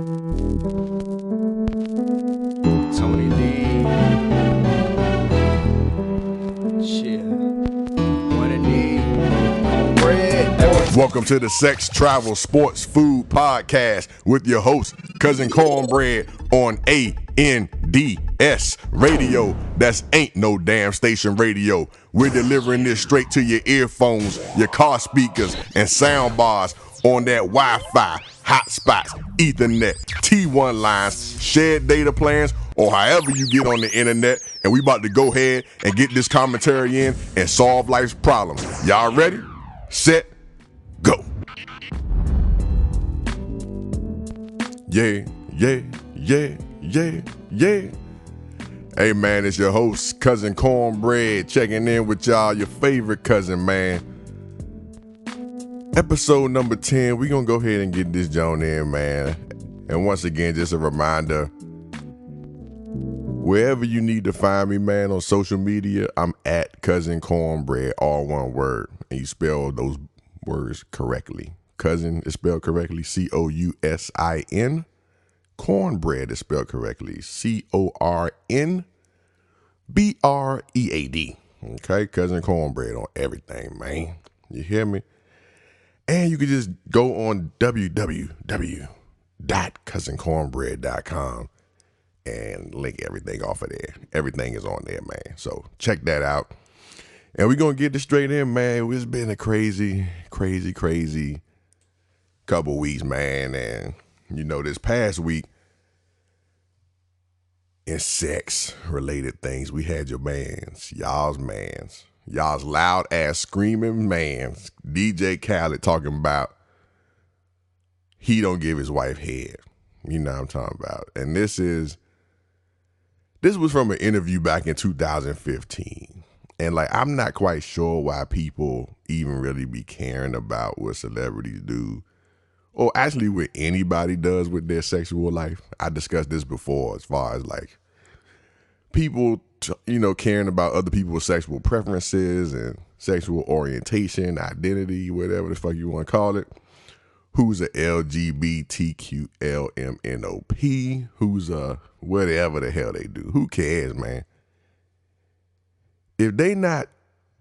Tony D. Shit. What it need. Cornbread. Welcome to the Sex, Travel, Sports, Food Podcast with your host, Cousin Cornbread on ANDS Radio. That's ain't no damn station radio. We're delivering this straight to your earphones, your car speakers, and sound bars on that Wi-Fi, hotspots, Ethernet, T1 lines, shared data plans, or however you get on the internet. And we about to go ahead and get this commentary in and solve life's problems. Y'all ready? Set, go. Yeah, yeah, yeah, yeah, yeah. Hey man, it's your host, Cousin Cornbread, checking in with y'all, your favorite cousin, man. Episode number 10, we gonna go ahead and get this joint in, man. And once again, just a reminder, wherever you need to find me, man, on social media, I'm at Cousin Cornbread, all one word. And you spell those words correctly. Cousin is spelled correctly, Cousin. Cornbread is spelled correctly, Cornbread. Okay, Cousin Cornbread on everything, man. You hear me? And you can just go on www.cousincornbread.com and link everything off of there. Everything is on there, man. So check that out. And we're going to get this straight in, man. It's been a crazy couple weeks, man. And, you know, this past week, in sex-related things, we had y'all's loud-ass screaming mans, DJ Khaled, talking about he don't give his wife head. You know what I'm talking about. And this was from an interview back in 2015. And, like, I'm not quite sure why people even really be caring about what celebrities do, or actually what anybody does with their sexual life. I discussed this before as far as, like, people, caring about other people's sexual preferences and sexual orientation, identity, whatever the fuck you want to call it. Who's a LGBTQLMNOP? Who's a whatever the hell they do? Who cares, man? If they not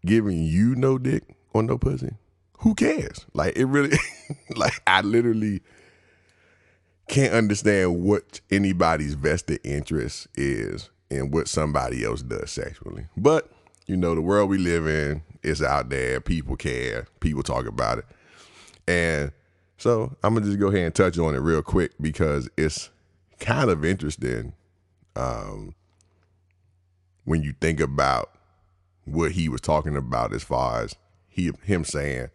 giving you no dick or no pussy, who cares? Like, it really, like, I literally can't understand what anybody's vested interest is in what somebody else does sexually. But, the world we live in is out there. People care. People talk about it. And so I'm going to just go ahead and touch on it real quick because it's kind of interesting when you think about what he was talking about as far as him saying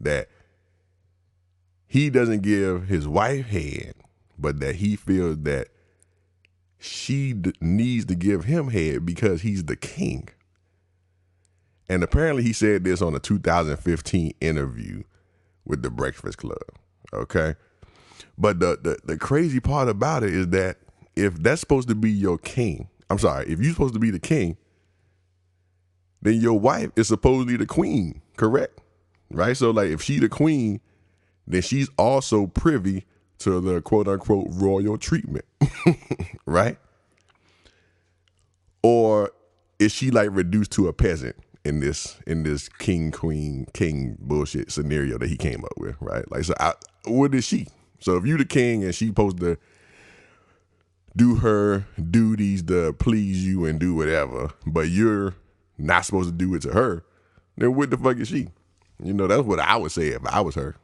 that he doesn't give his wife head, but that he feels that she needs to give him head because he's the king. And apparently he said this on a 2015 interview with the Breakfast Club. Okay. But the crazy part about it is that if that's supposed to be your king, if you're supposed to be the king, then your wife is supposedly the queen, correct? Right? So, like, if she the queen, then she's also privy to the quote-unquote royal treatment, right? Or is she, like, reduced to a peasant in this king, queen, king bullshit scenario that he came up with, right? Like, so what is she? So if you the king and she supposed to do her duties to please you and do whatever, but you're not supposed to do it to her, then what the fuck is she? That's what I would say if I was her.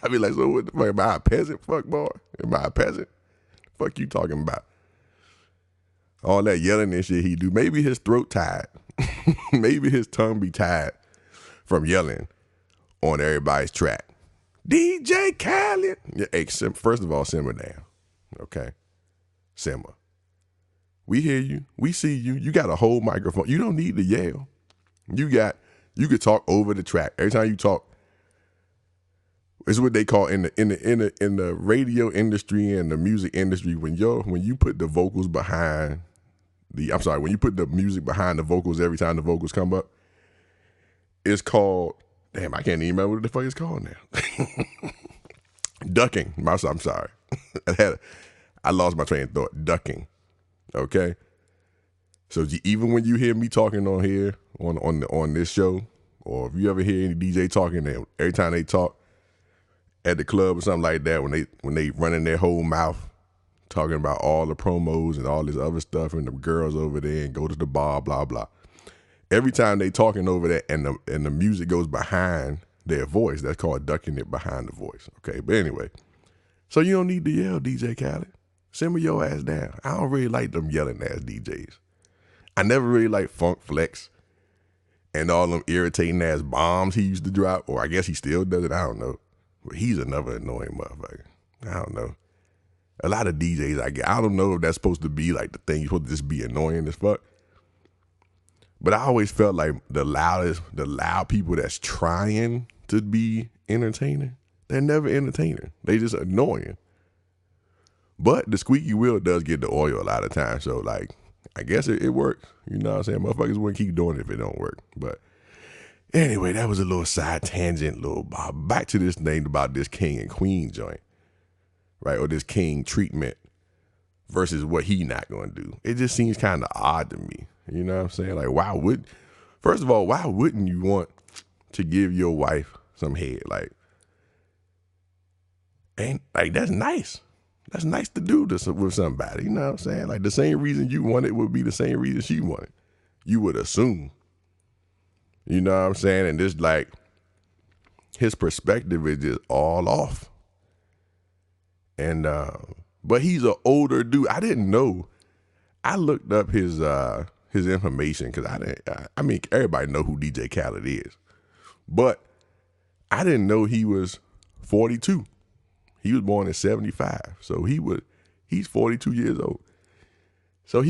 I'd be like, so what the fuck, am I a peasant, fuck boy? Am I a peasant? Fuck you talking about? All that yelling and shit he do. Maybe his throat tied. Maybe his tongue be tied from yelling on everybody's track. DJ Khaled. Yeah, hey, first of all, simmer down. Okay? Simmer. We hear you. We see you. You got a whole microphone. You don't need to yell. You could talk over the track. Every time you talk, it's what they call in the radio industry and the music industry, when you put the vocals behind when you put the music behind the vocals every time the vocals come up, it's called, damn, I can't even remember what the fuck it's called now. Ducking. I'm sorry. I lost my train of thought. Ducking. Okay. So even when you hear me talking on here on this show, or if you ever hear any DJ talking, every time they talk at the club or something like that, when they running their whole mouth talking about all the promos and all this other stuff and the girls over there and go to the bar, blah blah. Every time they talking over that and the music goes behind their voice, that's called ducking it behind the voice. Okay, but anyway, so you don't need to yell, DJ Khaled. Simmer your ass down. I don't really like them yelling ass DJs. I never really liked Funk Flex and all them irritating ass bombs he used to drop, or I guess he still does it. I don't know. But he's another annoying motherfucker. I don't know. A lot of DJs I don't know if that's supposed to be like the thing. You're supposed to just be annoying as fuck. But I always felt like the loud people that's trying to be entertaining, they're never entertaining. They just annoying. But the squeaky wheel does get the oil a lot of times. So like, I guess it works. You know what I'm saying? Motherfuckers wouldn't keep doing it if it don't work. But anyway, that was a little side tangent, back to this thing about this king and queen joint, right? Or this king treatment versus what he not going to do. It just seems kind of odd to me. You know what I'm saying? Like, first of all, why wouldn't you want to give your wife some head? Like, that's nice. That's nice to do this with somebody. You know what I'm saying? Like, the same reason you want it would be the same reason she wanted. You would assume. You know what I'm saying? And this, like, his perspective is just all off. And, but he's an older dude. I didn't know. I looked up his information because I mean, everybody know who DJ Khaled is. But I didn't know he was 42. He was born in 75. So he's 42 years old. So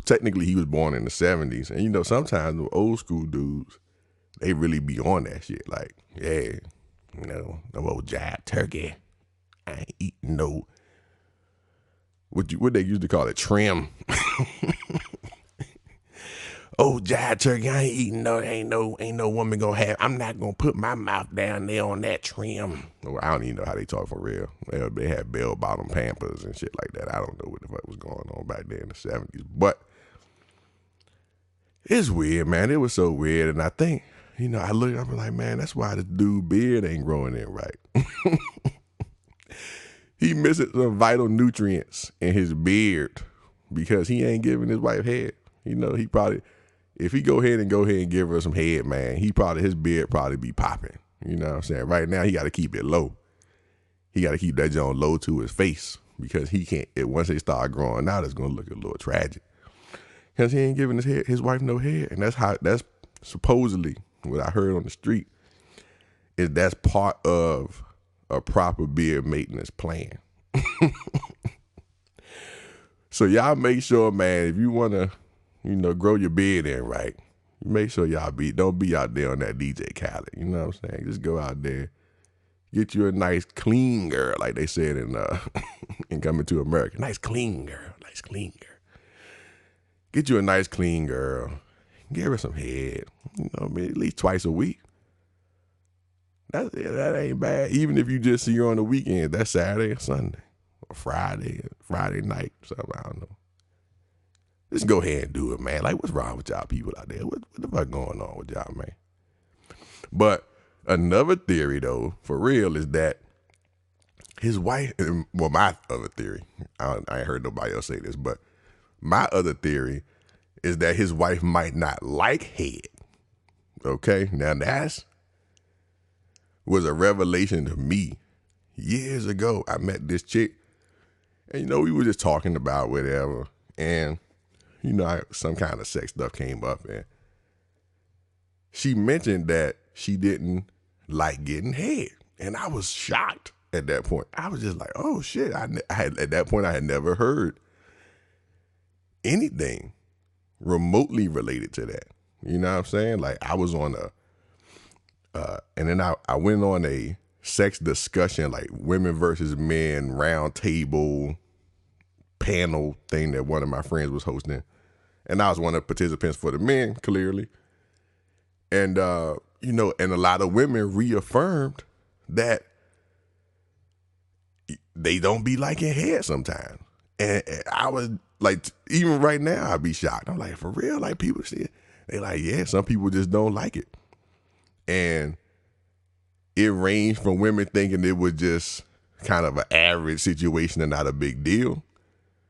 technically he was born in the 70s. And you know, sometimes the old school dudes, they really be on that shit. Like, yeah, you know, no old jive turkey. I ain't eating no, what they used to call it, trim. Oh, jive turkey, I ain't eating no, ain't no woman gonna have, I'm not gonna put my mouth down there on that trim. Well, I don't even know how they talk for real. They had bell bottom Pampers and shit like that. I don't know what the fuck was going on back there in the 70s. But it's weird, man. It was so weird. And I think, you know, I look up and like, man, that's why this dude beard ain't growing in right. He missing some vital nutrients in his beard because he ain't giving his wife head. You know, he probably, if he go ahead and give her some head, man, his beard probably be popping. You know what I'm saying? Right now, he got to keep it low. He got to keep that joint low to his face because he can't, once they start growing out, it's going to look a little tragic. Because he ain't giving his wife no head. And that's supposedly what I heard on the street is that's part of a proper beard maintenance plan. So y'all make sure, man, if you want to, you know, grow your beard in right, make sure y'all don't be out there on that DJ Khaled. You know what I'm saying? Just go out there, get you a nice clean girl, like they said in Coming to America. Nice clean girl. Get you a nice clean girl. Give her some head. You know, at least twice a week. That ain't bad. Even if you just see her on the weekend, that's Saturday or Sunday. Or Friday night, something, I don't know. Just go ahead and do it, man. Like, what's wrong with y'all people out there? What the fuck going on with y'all, man? But another theory, though, for real, is that his wife, well, my other theory, I ain't heard nobody else say this, but my other theory is that his wife might not like head. Okay? Now, was a revelation to me. Years ago, I met this chick, and, you know, we were just talking about whatever, and, you know, some kind of sex stuff came up, and she mentioned that she didn't like getting head, and I was shocked at that point. I was just like, oh, shit. At that point, I had never heard anything remotely related to that. You know what I'm saying? Like, I was on and then I went on a sex discussion, like women versus men round table panel thing that one of my friends was hosting. And I was one of the participants for the men, clearly. And, you know, and a lot of women reaffirmed that they don't be liking head sometimes. And I was like, even right now, I'd be shocked. I'm like, for real? Like, people see it. They like, yeah, some people just don't like it. And it ranged from women thinking it was just kind of an average situation and not a big deal,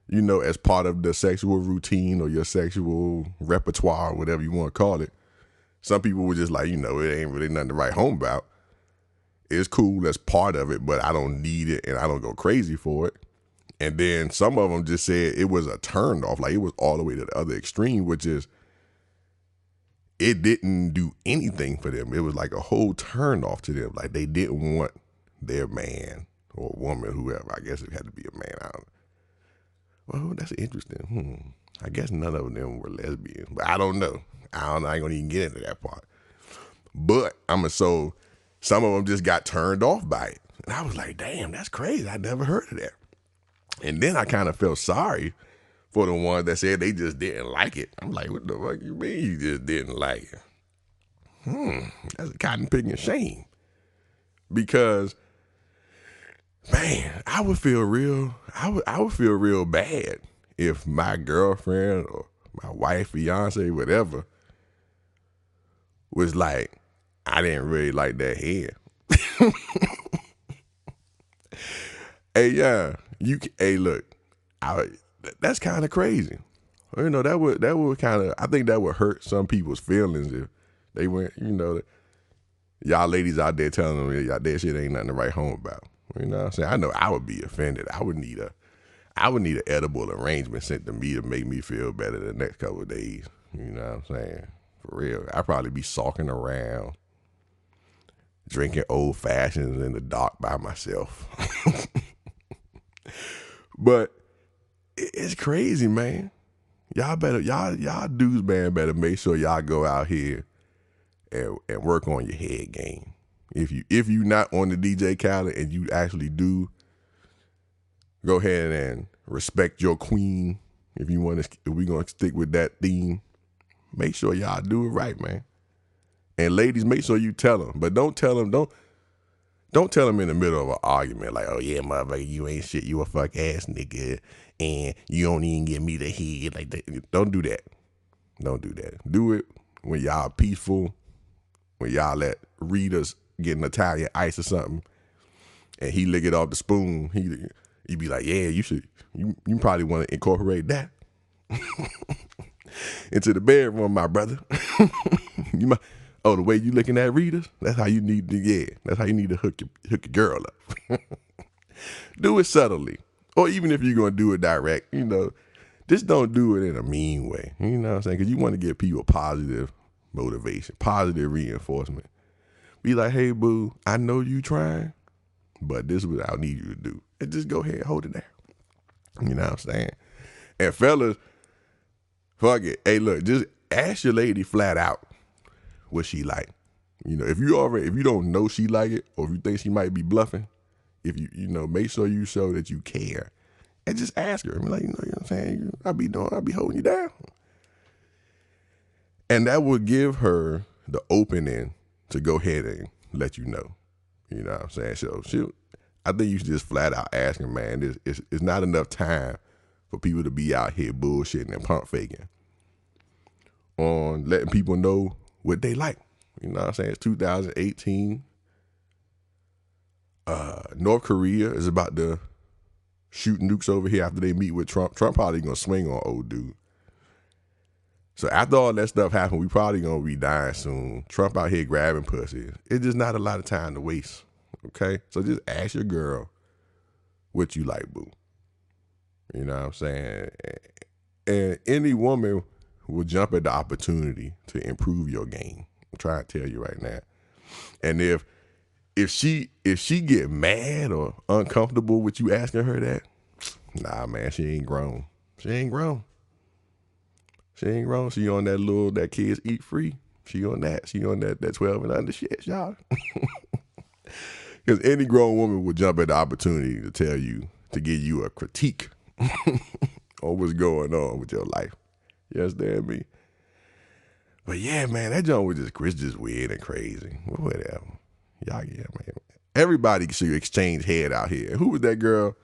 you know, as part of the sexual routine or your sexual repertoire, whatever you want to call it. Some people were just like, you know, it ain't really nothing to write home about. It's cool, that's part of it, but I don't need it and I don't go crazy for it. And then some of them just said it was a turn off, like it was all the way to the other extreme, which is it didn't do anything for them. It was like a whole turn off to them. Like they didn't want their man or woman, whoever. I guess it had to be a man. I don't know. Well, that's interesting. I guess none of them were lesbians, but I don't know. I ain't gonna even get into that part. But so some of them just got turned off by it. And I was like, damn, that's crazy. I never heard of that. And then I kind of felt sorry for the ones that said they just didn't like it. I'm like, what the fuck you mean you just didn't like it? That's a cotton picking shame. Because, man, I would feel real bad if my girlfriend or my wife, fiance, whatever, was like, I didn't really like that head. Hey, look, that's kind of crazy. You know, that would kind of, I think that would hurt some people's feelings if they went, you know, y'all ladies out there telling them that shit ain't nothing to write home about. You know what I'm saying? I know I would be offended. I would need an edible arrangement sent to me to make me feel better the next couple of days. You know what I'm saying? For real. I'd probably be sulking around, drinking old fashions in the dark by myself. But it's crazy, man. Y'all dudes, man, better make sure y'all go out here and work on your head game. If you not on the DJ Khaled and you actually do, go ahead and respect your queen. If we gonna stick with that theme, make sure y'all do it right, man. And ladies, make sure you tell them, but don't tell them in the middle of an argument like, oh yeah, motherfucker, you ain't shit, you a fuck ass nigga, and you don't even give me the head like that. Don't do that. Don't do that. Do it when y'all peaceful, when y'all let Rita's get an Italian ice or something, and he lick it off the spoon. He be like, yeah, you probably want to incorporate that into the bedroom, my brother. The way you looking at Rita's, that's how you need to hook your girl up. Do it subtly. Or even if you're going to do it direct, you know, just don't do it in a mean way. You know what I'm saying? Because you want to give people positive motivation, positive reinforcement. Be like, hey, boo, I know you trying, but this is what I need you to do. And just go ahead and hold it there. You know what I'm saying? And fellas, fuck it. Hey, look, just ask your lady flat out what she like. You know, if you don't know she like it, or if you think she might be bluffing, if you make sure you show that you care. And just ask her. I mean, like, you know what I'm saying? I'll be holding you down. And that would give her the opening to go ahead and let you know. You know what I'm saying? So I think you should just flat out ask her, man. It's not enough time for people to be out here bullshitting and pump faking on letting people know what they like. You know what I'm saying? It's 2018. North Korea is about to shoot nukes over here after they meet with Trump. Trump probably gonna swing on old dude. So after all that stuff happened, we probably gonna be dying soon. Trump out here grabbing pussy. It's just not a lot of time to waste. Okay? So just ask your girl what you like, boo. You know what I'm saying? And any woman will jump at the opportunity to improve your game. I'm trying to tell you right now. And if she get mad or uncomfortable with you asking her that, nah, man, she ain't grown. She ain't grown. She on that kids eat free. She on that 12 and under shit, y'all. Because any grown woman would jump at the opportunity to tell you, to give you a critique on what's going on with your life. You understand me? But yeah, man, that joint was just weird and crazy. Whatever. Y'all, yeah, man. Everybody should exchange head out here. Who was that girl?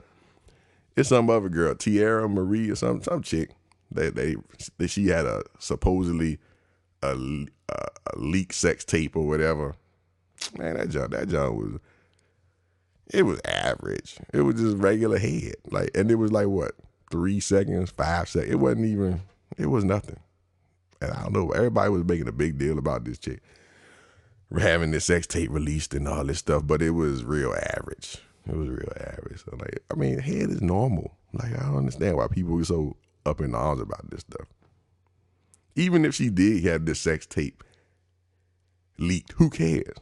It's some other girl, Tierra Marie or some chick that she had a supposedly a leaked sex tape or whatever. Man, that John was average. It was just regular head. Like, and it was like what, 3 seconds, 5 seconds. It was nothing. And I don't know, everybody was making a big deal about this chick having this sex tape released and all this stuff, but it was real average. It was real average. So like, I mean, head is normal. Like, I don't understand why people are so up in arms about this stuff. Even if she did have this sex tape leaked, who cares?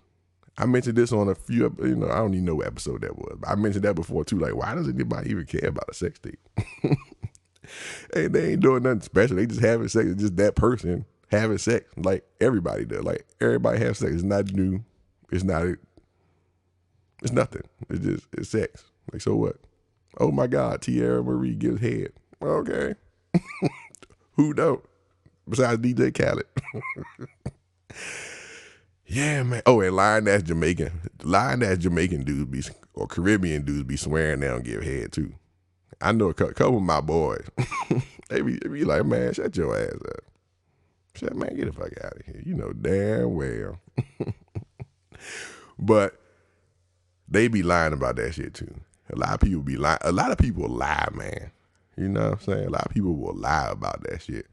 I mentioned this on a few, I don't even know what episode that was, but I mentioned that before too. Like, why does anybody even care about a sex tape? Hey, they ain't doing nothing special. They just having sex. It's just that person having sex. Like everybody does. Like everybody has sex. It's not new. It's nothing. It's sex. Like, so what? Oh my God, Tierra Marie gives head. Okay. Who don't? Besides DJ Khaled. Yeah, man. Oh, and lying ass Jamaican dudes or Caribbean dudes be swearing they don't give head too. I know a couple of my boys. they be like, man, shut your ass up. Man, get the fuck out of here. You know damn well. But they be lying about that shit too. A lot of people be lying. A lot of people lie, man. You know what I'm saying? A lot of people will lie about that shit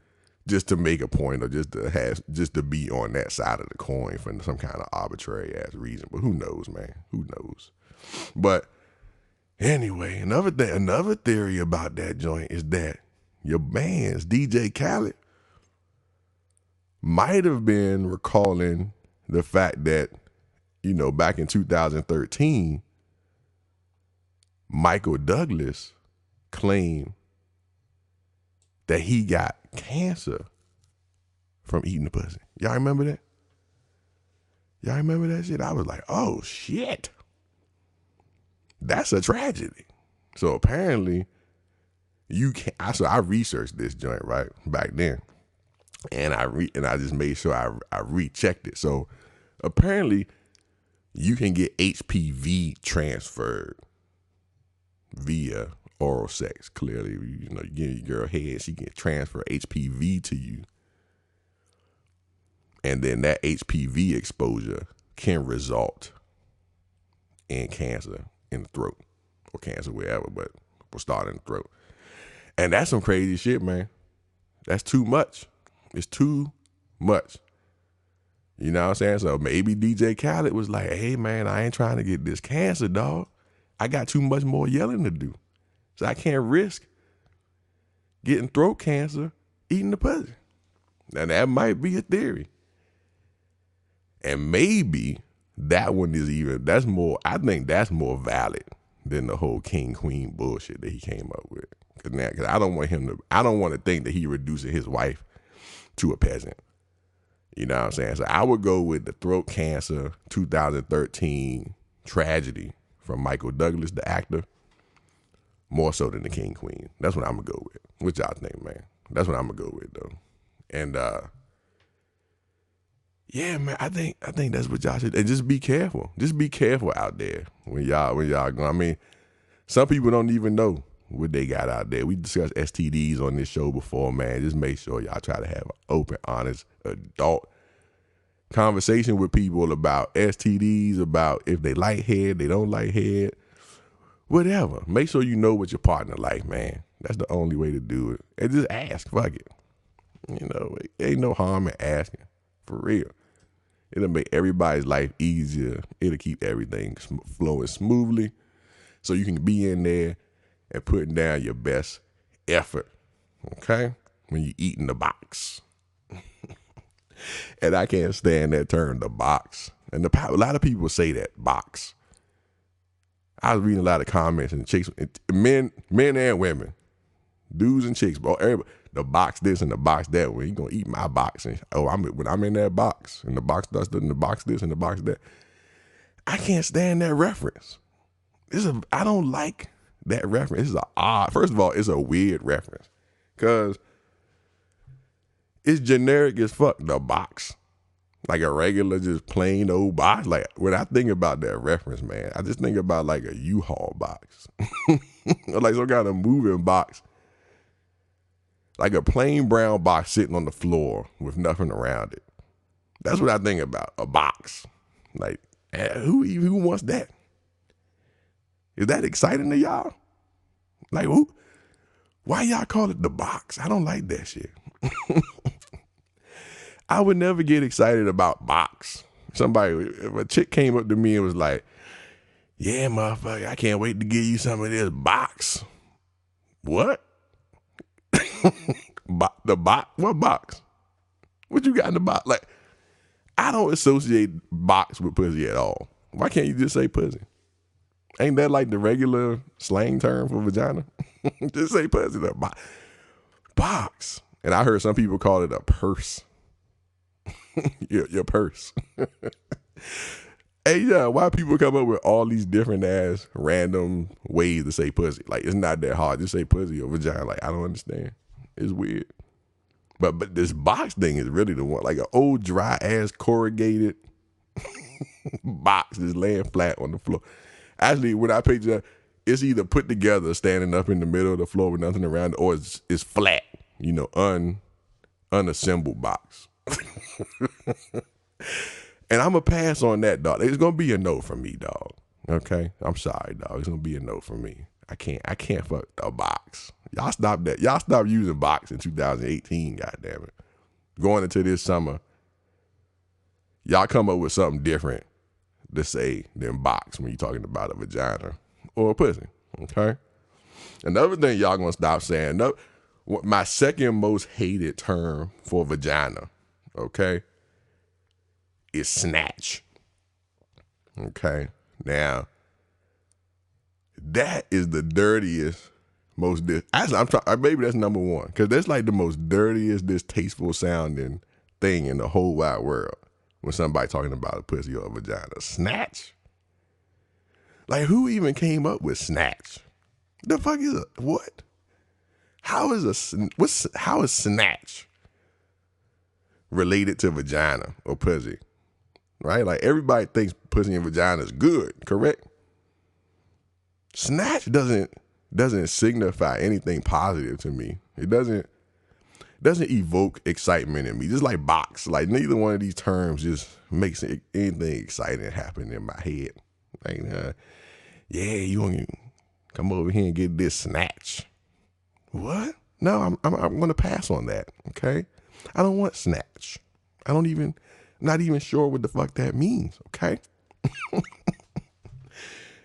just to make a point or just to be on that side of the coin for some kind of arbitrary ass reason. But who knows, man? Who knows? But anyway, another theory about that joint is that your man's DJ Khaled might have been recalling the fact that, back in 2013, Michael Douglas claimed that he got cancer from eating the pussy. Y'all remember that? Y'all remember that shit? I was like, oh shit. That's a tragedy. So apparently so I researched this joint right back then. And I just made sure I rechecked it. So apparently you can get HPV transferred via oral sex. Clearly, you give your girl head, she can transfer HPV to you. And then that HPV exposure can result in cancer in the throat or cancer wherever, but we'll start in the throat. And that's some crazy shit, man. That's too much. It's too much. You know what I'm saying? So maybe DJ Khaled was like, hey, man, I ain't trying to get this cancer, dog. I got too much more yelling to do. So I can't risk getting throat cancer eating the pussy. Now that might be a theory. And maybe that one I think that's more valid than the whole king queen bullshit that he came up with. Cause I don't want to think that he reducing his wife to a peasant. You know what I'm saying? So I would go with the throat cancer 2013 tragedy from Michael Douglas, the actor, more so than the king queen. That's what I'm gonna go with. What y'all think, man? That's what I'm gonna go with though. And yeah, man, I think that's what y'all should. And just be careful. Just be careful out there when y'all go. I mean, some people don't even know what they got out there. We discussed STDs on this show before, man. Just make sure y'all try to have an open, honest, adult conversation with people about STDs, about if they like head, they don't like head, whatever. Make sure you know what your partner like, man. That's the only way to do it. And just ask, fuck it. Ain't no harm in asking, for real. It'll make everybody's life easier. It'll keep everything flowing smoothly so you can be in there and putting down your best effort, okay? When you're eating the box. And I can't stand that term, the box. And a lot of people say that, box. I was reading a lot of comments and chicks, men and women, dudes and chicks, bro, everybody, the box this and the box that. When you gonna eat my box? And when I'm in that box and the box does and the box this and the box that. I can't stand that reference. I don't like that reference. First of all, it's a weird reference because it's generic as fuck. The box. Like a regular, just plain old box. Like when I think about that reference, man, I just think about like a U-Haul box. Or like some kind of moving box. Like a plain brown box sitting on the floor with nothing around it. That's what I think about, a box. Like, who wants that? Is that exciting to y'all? Like, who? Why y'all call it the box? I don't like that shit. I would never get excited about box. If a chick came up to me and was like, yeah, motherfucker, I can't wait to give you some of this box. What? The box? What box? What you got in the box? Like, I don't associate box with pussy at all. Why can't you just say pussy? Ain't that like the regular slang term for vagina? Just say pussy. Box. And I heard some people call it a purse. your purse. Hey, yeah, why people come up with all these different ass random ways to say pussy? Like, it's not that hard. Just say pussy or vagina. Like, I don't understand. It's weird. But this box thing is really the one. Like an old dry ass corrugated box just laying flat on the floor. Actually, when I picture that, it's either put together standing up in the middle of the floor with nothing around it, or it's flat, unassembled box. And I'm going to pass on that, dog. It's going to be a no from me, dog. Okay? I'm sorry, dog. It's going to be a no from me. I can't fuck a box. Y'all stop that. Y'all stop using box in 2018, goddammit. Going into this summer, y'all come up with something different to say than box when you're talking about a vagina or a pussy, okay? Another thing y'all gonna stop saying, my second most hated term for vagina, okay, is snatch. Okay, now that is the dirtiest, actually, maybe that's number one, because that's like the most dirtiest, distasteful sounding thing in the whole wide world when somebody talking about a pussy or a vagina. Snatch? Like, who even came up with snatch? The fuck is what? How is snatch related to vagina or pussy? Right? Like, everybody thinks pussy and vagina is good, correct? Snatch doesn't signify anything positive to me. It doesn't evoke excitement in me. Just like box. Like, neither one of these terms just makes anything exciting happen in my head. Like, yeah, you want to come over here and get this snatch. What? No, I'm going to pass on that, okay? I don't want snatch. Not even sure what the fuck that means, okay?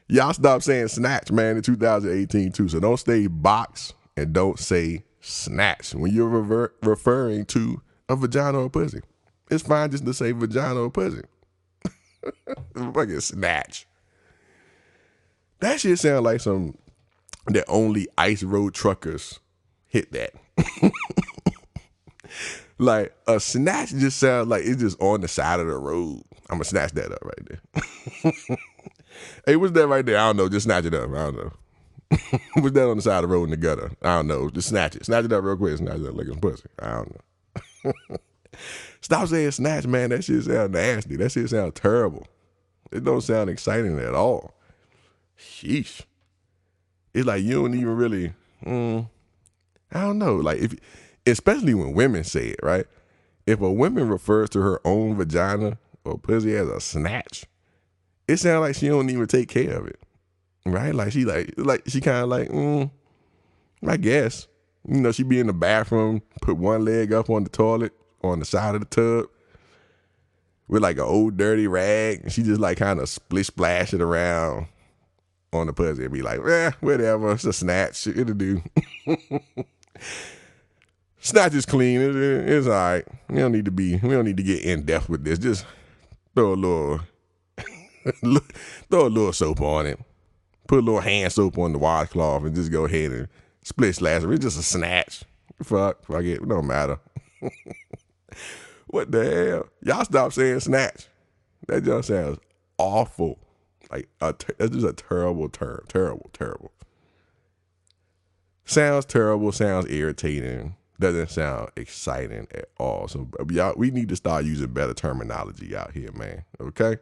Y'all stop saying snatch, man, in 2018 too. So don't say box and don't say snatch when you're referring to a vagina or pussy. It's fine just to say vagina or pussy. Fucking snatch. That shit sound like that only ice road truckers hit that. Like a snatch just sounds like it's just on the side of the road. I'm gonna snatch that up right there. Hey, what's that right there? I don't know. Just snatch it up. I don't know. What's that on the side of the road in the gutter? I don't know. Just snatch it. Snatch it up real quick. Snatch it up like some pussy. I don't know. Stop saying snatch, man. That shit sound nasty. That shit sound terrible. It don't sound exciting at all. Sheesh. It's like you don't even really, I don't know. Like especially when women say it, right? If a woman refers to her own vagina or pussy as a snatch, it sounds like she don't even take care of it, right? Like she kind of like, I guess, she be in the bathroom, put one leg up on the toilet on the side of the tub with like an old dirty rag, and she just like kind of splash it around on the pussy and be like, whatever, it's a snatch, it'll do. Snatch is clean, it's all right. We don't need to get in depth with this. Just throw a little soap on it. Put a little hand soap on the washcloth and just go ahead and split slash it. It's just a snatch. Fuck it. It don't matter. What the hell? Y'all stop saying snatch. That just sounds awful. Like that's just a terrible term. Terrible. Sounds terrible. Sounds irritating. doesn't sound exciting at all. So y'all, we need to start using better terminology out here, man. Okay?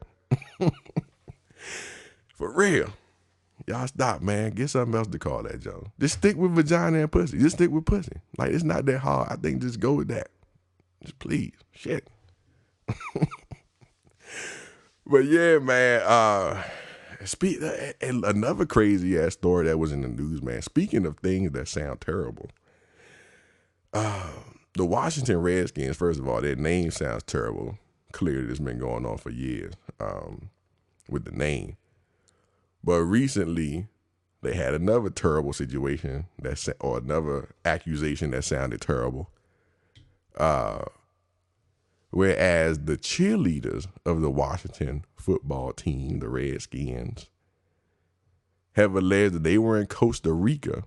For real. Y'all stop, man. Get something else to call that, Joe. Just stick with vagina and pussy. Just stick with pussy. Like, it's not that hard. I think just go with that. Just please. Shit. But yeah, man. And another crazy ass story that was in the news, man. Speaking of things that sound terrible, the Washington Redskins, first of all, their name sounds terrible. Clearly, it's been going on for years with the name. But recently, they had another terrible situation or another accusation that sounded terrible. Whereas the cheerleaders of the Washington football team, the Redskins, have alleged that they were in Costa Rica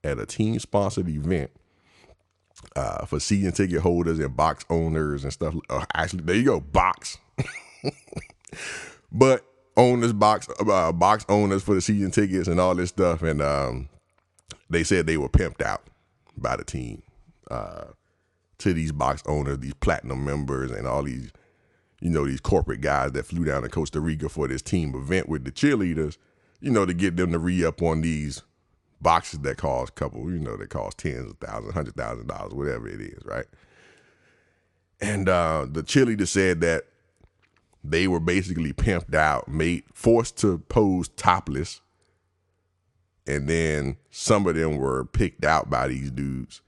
at a team-sponsored event for season ticket holders and box owners and stuff. Actually, there you go, box. But box owners for the season tickets and all this stuff. And they said they were pimped out by the team to these box owners, these platinum members, and all these, these corporate guys that flew down to Costa Rica for this team event with the cheerleaders, to get them to re-up on these boxes that cost that cost tens of thousands, $100,000, whatever it is, right? And the cheerleader said that they were basically pimped out, forced to pose topless, and then some of them were picked out by these dudes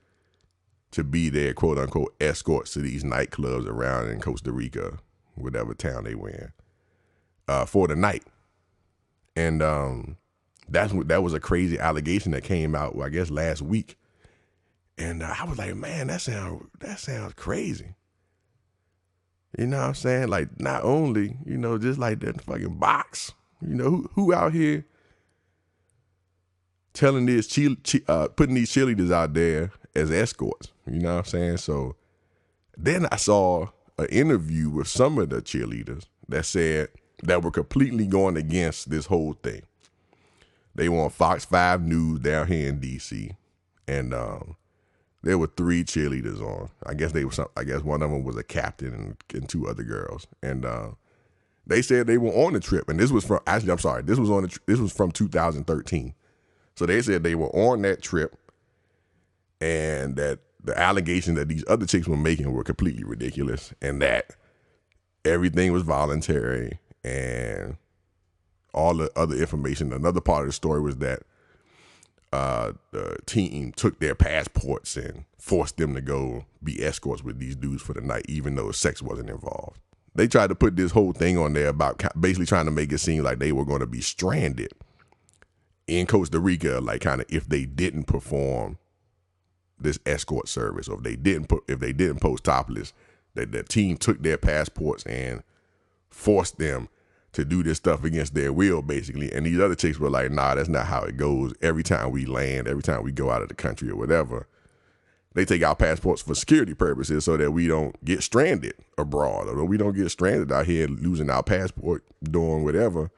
to be their quote unquote escorts to these nightclubs around in Costa Rica, whatever town they were in, for the night. And that was a crazy allegation that came out, I guess, last week. And I was like, man, that sounds crazy. You know what I'm saying? Like, not only, just like that fucking box. Who out here telling this putting these cheerleaders out there as escorts? You know what I'm saying? So then I saw an interview with some of the cheerleaders that were completely going against this whole thing. They were on Fox 5 News down here in D.C. And there were 3 cheerleaders on. I guess one of them was a captain and 2 other girls. And they said they were on the trip. And this was from 2013. So they said they were on that trip, and that the allegations that these other chicks were making were completely ridiculous, and that everything was voluntary, and all the other information. Another part of the story was that the team took their passports and forced them to go be escorts with these dudes for the night, even though sex wasn't involved. They tried to put this whole thing on there about basically trying to make it seem like they were going to be stranded in Costa Rica, like kind of if they didn't perform this escort service, or if they didn't post topless, that the team took their passports and forced them to do this stuff against their will, basically. And these other chicks were like, nah, that's not how it goes. Every time we land, every time we go out of the country or whatever, they take our passports for security purposes so that we don't get stranded abroad, or we don't get stranded out here losing our passport, doing whatever,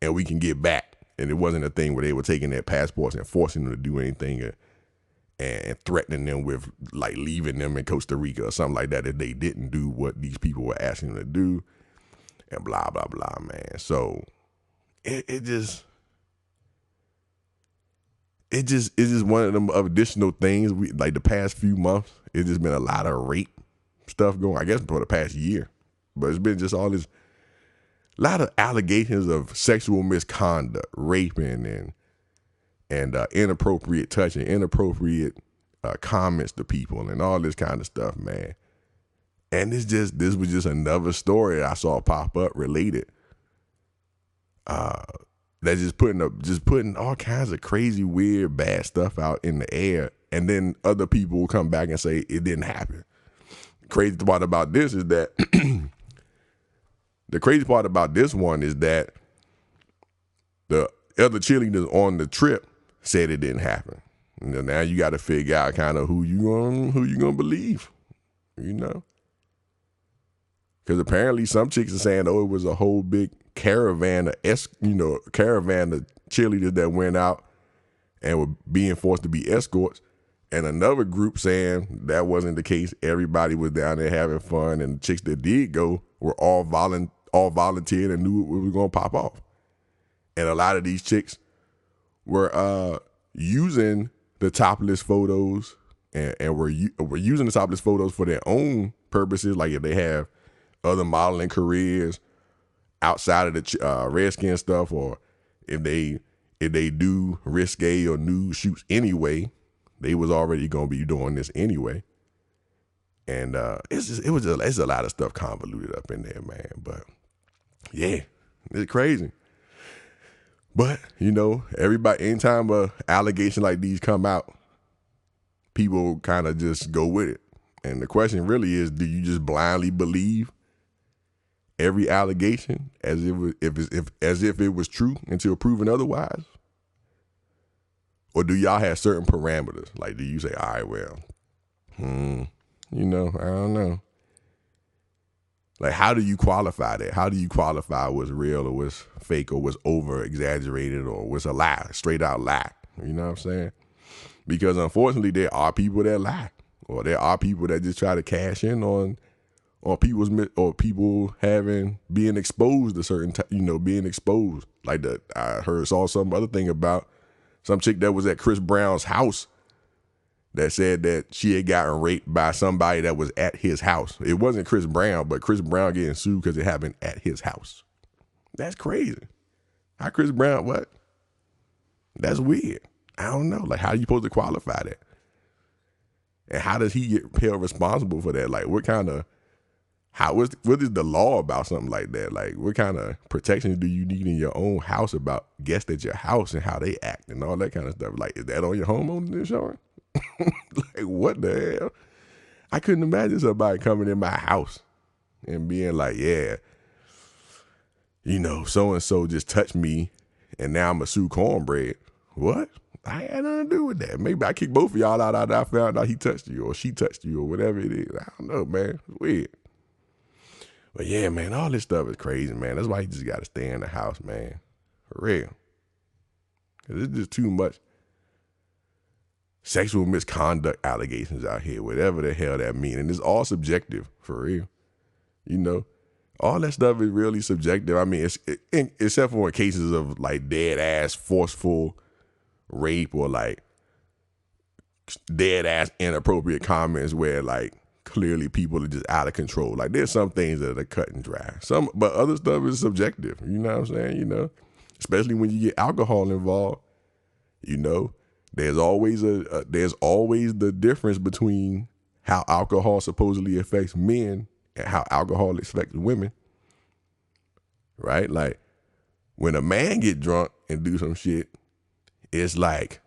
and we can get back. And it wasn't a thing where they were taking their passports and forcing them to do anything and threatening them with like leaving them in Costa Rica or something like that if they didn't do what these people were asking them to do, and blah, blah, blah, man. So it just one of them additional things. Like the past few months, it's just been a lot of rape stuff going, I guess, for the past year. But it's been just all this, a lot of allegations of sexual misconduct, raping, and inappropriate touching, inappropriate comments to people, and all this kind of stuff, man. And this was just another story I saw pop up related. That's just putting all kinds of crazy, weird, bad stuff out in the air, and then other people will come back and say it didn't happen. Crazy part about this is that the crazy part about this one is that the other cheerleaders on the trip said it didn't happen. Now you got to figure out kind of who you gonna believe, Because apparently some chicks are saying, oh, it was a whole big caravan of cheerleaders that went out and were being forced to be escorts. And another group saying that wasn't the case. Everybody was down there having fun, and the chicks that did go were all volunteered and knew it was going to pop off. And a lot of these chicks were using the topless photos and were using the topless photos for their own purposes, like if they have other modeling careers outside of the Redskins stuff, or if they do risque or nude shoots anyway, they was already gonna be doing this anyway. And it's a lot of stuff convoluted up in there, man. But yeah, it's crazy. But everybody, anytime a allegation like these come out, people kind of just go with it. And the question really is, do you just blindly believe every allegation as if it was true until proven otherwise? Or do y'all have certain parameters? Like, do you say, all right, well, I don't know. Like, how do you qualify that? How do you qualify what's real or what's fake or what's over exaggerated or what's a lie, straight out lie? You know what I'm saying? Because unfortunately, there are people that lie, or there are people that just try to cash in on people's people being exposed to certain, being exposed. Like I saw some other thing about some chick that was at Chris Brown's house that said that she had gotten raped by somebody that was at his house. It wasn't Chris Brown, but Chris Brown getting sued because it happened at his house. That's crazy. How Chris Brown, what? That's weird. I don't know. Like, how are you supposed to qualify that? And how does he get held responsible for that? Like, what is the law about something like that? Like, what kind of protections do you need in your own house about guests at your house and how they act and all that kind of stuff? Like, is that on your homeowner insurance? Like, what the hell? I couldn't imagine somebody coming in my house and being like, yeah, so-and-so just touched me and now I'm a sue cornbread. What? I had nothing to do with that. Maybe I kicked both of y'all out after I found out he touched you or she touched you or whatever it is. I don't know, man. It's weird. But yeah, man, all this stuff is crazy, man. That's why you just got to stay in the house, man. For real. Because it's just too much sexual misconduct allegations out here, whatever the hell that means. And it's all subjective, for real. All that stuff is really subjective. I mean, except for in cases of like dead ass forceful rape or like dead ass inappropriate comments where like clearly people are just out of control. Like there's some things that are cut and dry. But other stuff is subjective. You know what I'm saying? Especially when you get alcohol involved. There's always the difference between how alcohol supposedly affects men and how alcohol affects women. Right? Like when a man get drunk and do some shit, it's like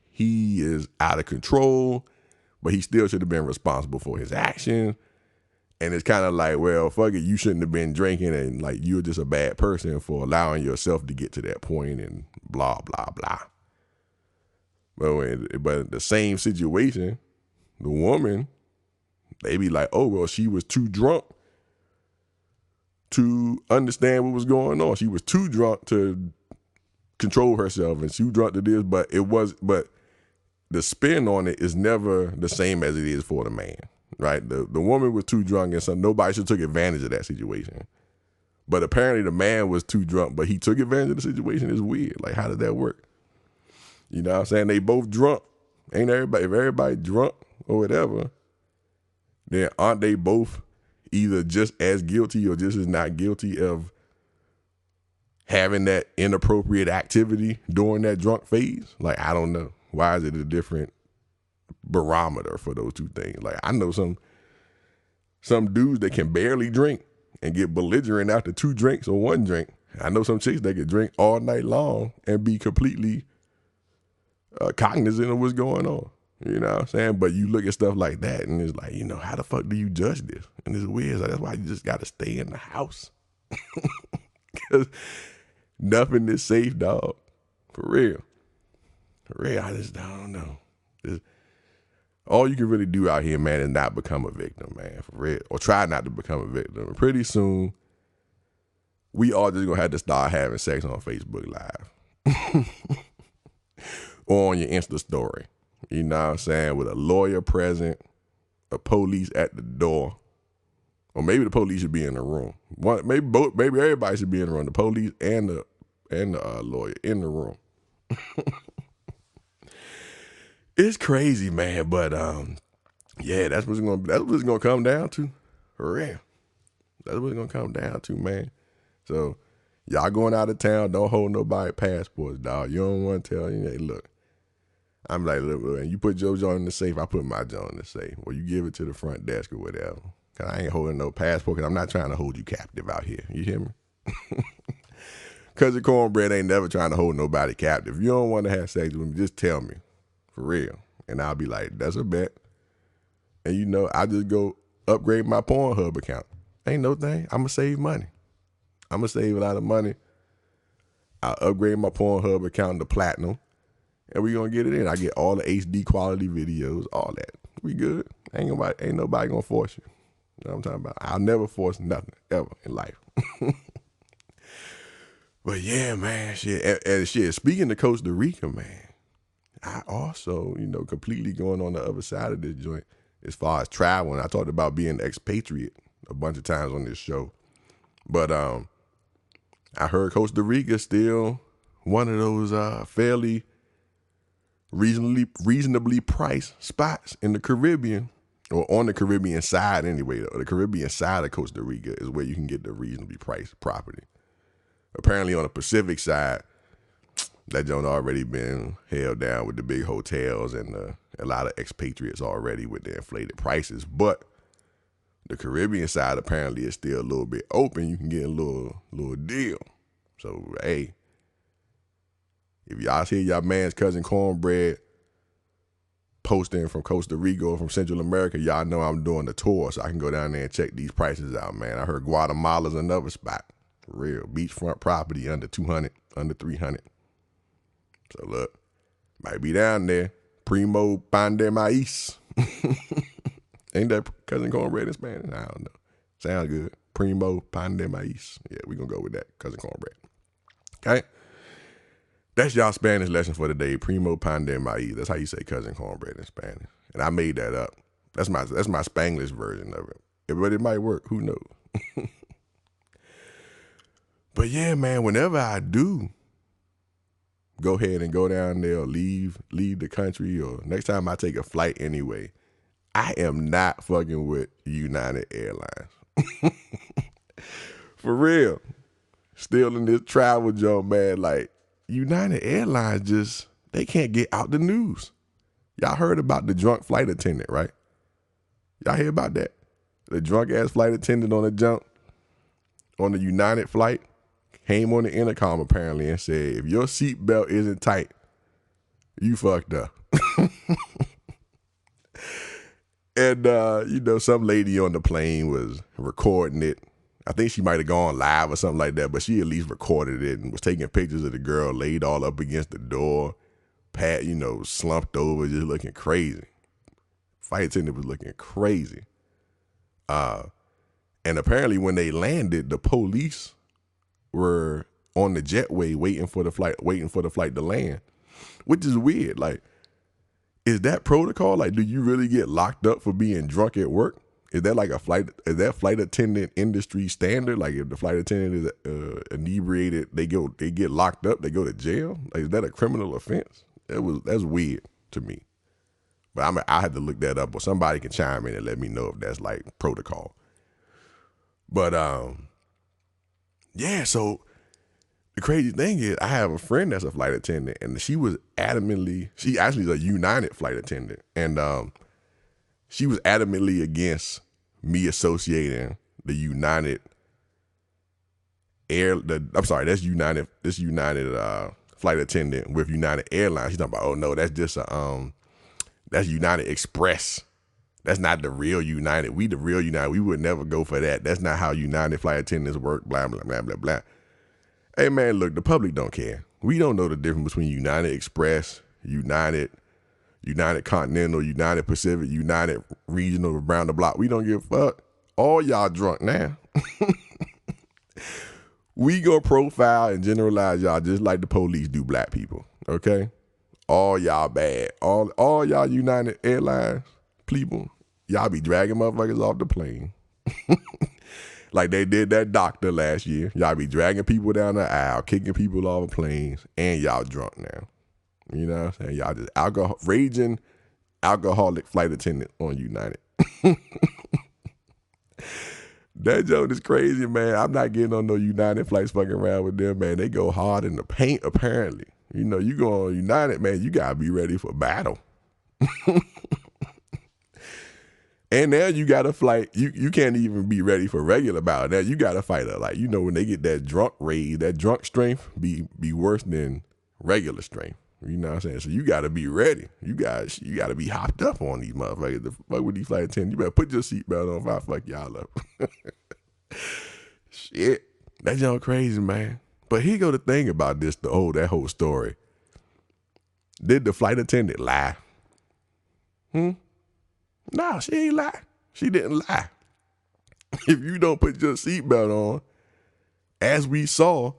he is out of control, but he still should have been responsible for his actions. And it's kind of like, well, fuck it, you shouldn't have been drinking and like you're just a bad person for allowing yourself to get to that point and blah, blah, blah. But the same situation, the woman, they be like, oh, well, she was too drunk to understand what was going on. She was too drunk to control herself and she was drunk to this, but the spin on it is never the same as it is for the man, right? The woman was too drunk and so nobody should took advantage of that situation. But apparently the man was too drunk, but he took advantage of the situation. It's weird. Like, how did that work? You know what I'm saying? They both drunk. Ain't everybody, if everybody drunk or whatever, then aren't they both either just as guilty or just as not guilty of having that inappropriate activity during that drunk phase? Like, I don't know. Why is it a different barometer for those two things? Like, I know some dudes that can barely drink and get belligerent after 2 drinks or 1 drink. I know some chicks that can drink all night long and be completely cognizant of what's going on. You know what I'm saying? But you look at stuff like that and it's like, how the fuck do you judge this? And it's weird. So that's why you just got to stay in the house. Because nothing is safe, dog. For real. For real, I don't know. All you can really do out here, man, is not become a victim, man. For real. Or try not to become a victim. And pretty soon, we all just going to have to start having sex on Facebook Live. Or on your Insta story. You know what I'm saying? With a lawyer present, a police at the door. Or maybe the police should be in the room. Maybe everybody should be in the room. The police and the lawyer in the room. It's crazy, man. But yeah, that's what it's gonna come down to. For real. That's what it's gonna come down to, man. So y'all going out of town, don't hold nobody passports, dog. You don't want to tell hey, look. I'm like, look, man, you put your joint in the safe, I put my joint in the safe. Well, you give it to the front desk or whatever. Cause I ain't holding no passport, cause I'm not trying to hold you captive out here. You hear me? Cousin Cornbread ain't never trying to hold nobody captive. If you don't want to have sex with me, just tell me. For real. And I'll be like, that's a bet. And you know, I just go upgrade my Pornhub account. Ain't no thing. I'm going to save money. I'm going to save a lot of money. I'll upgrade my Pornhub account to platinum. And we going to get it in. I get all the HD quality videos, all that. We good. Ain't nobody going to force you. You know what I'm talking about? I'll never force nothing, ever, in life. But yeah, man, shit. And shit, speaking of Costa Rica, man, I also, you know, completely going on the other side of this joint as far as traveling. I talked about being an expatriate a bunch of times on this show. But I heard Costa Rica still one of those fairly reasonably priced spots in the Caribbean, or on the Caribbean side anyway. The Caribbean side of Costa Rica is where you can get the reasonably priced property. Apparently on the Pacific side, that joint already been held down with the big hotels and a lot of expatriates already with the inflated prices. But the Caribbean side apparently is still a little bit open. You can get a little deal. So, hey, if y'all see y'all man's cousin Cornbread posting from Costa Rica or from Central America, y'all know I'm doing the tour, so I can go down there and check these prices out, man. I heard Guatemala's another spot. For real. Beachfront property under 200, under 300. So look, might be down there. Primo pan de maíz. Ain't that cousin Cornbread in Spanish? I don't know. Sounds good. Primo pan de maíz. Yeah, we gonna go with that, cousin Cornbread. Okay? That's y'all Spanish lesson for today. Primo pan de maíz. That's how you say cousin Cornbread in Spanish. And I made that up. That's my Spanglish version of it. But it might work. Who knows? But yeah, man, whenever I do go ahead and go down there or leave the country, or next time I take a flight anyway, I am not fucking with United Airlines. For real. Still in this travel joint, man. Like, United Airlines they can't get out the news. Y'all heard about the drunk flight attendant, right? Y'all hear about that? The drunk ass flight attendant on the United flight came on the intercom apparently and said, if your seatbelt isn't tight, you fucked up. And, you know, some lady on the plane was recording it. I think she might have gone live or something like that, but she at least recorded it and was taking pictures of the girl laid all up against the door, slumped over, just looking crazy. Flight attendant was looking crazy. And apparently when they landed, the police were on the jetway waiting for the flight to land, which is weird. Like, is that protocol? Like, do you really get locked up for being drunk at work? Is that like is that flight attendant industry standard? Like, if the flight attendant is inebriated, they get locked up, they go to jail? Like, is that a criminal offense? That's weird to me. But I had to look that up, or somebody can chime in and let me know if that's like protocol. But yeah, so the crazy thing is I have a friend that's a flight attendant, and she actually is a United flight attendant, and she was adamantly against me associating the United this United flight attendant with United Airlines. She's talking about, oh no, that's just that's United Express. That's not the real United. We the real United. We would never go for that. That's not how United flight attendants work, blah, blah, blah, blah, blah. Hey, man, look, the public don't care. We don't know the difference between United Express, United Continental, United Pacific, United Regional, around the block. We don't give a fuck. All y'all drunk now. We gonna profile and generalize y'all just like the police do black people, okay? all y'all bad. All y'all United Airlines people, y'all be dragging motherfuckers off the plane. Like they did that doctor last year. Y'all be dragging people down the aisle, kicking people off of planes, and y'all drunk now. You know what I'm saying? Y'all just raging alcoholic flight attendant on United. That joke is crazy, man. I'm not getting on no United flights fucking around with them, man. They go hard in the paint, apparently. You know, you go on United, man, you gotta be ready for battle. And now you got to fight. You can't even be ready for regular battle. Now you got to fight it. Like, you know, when they get that drunk rage, that drunk strength be worse than regular strength. You know what I'm saying? So you got to be ready. You got to be hopped up on these motherfuckers. The fuck with these flight attendants. You better put your seatbelt on if I fuck y'all up. Shit. That junk crazy, man. But here go the thing about this, that whole story. Did the flight attendant lie? No, she ain't lie. She didn't lie. If you don't put your seatbelt on, as we saw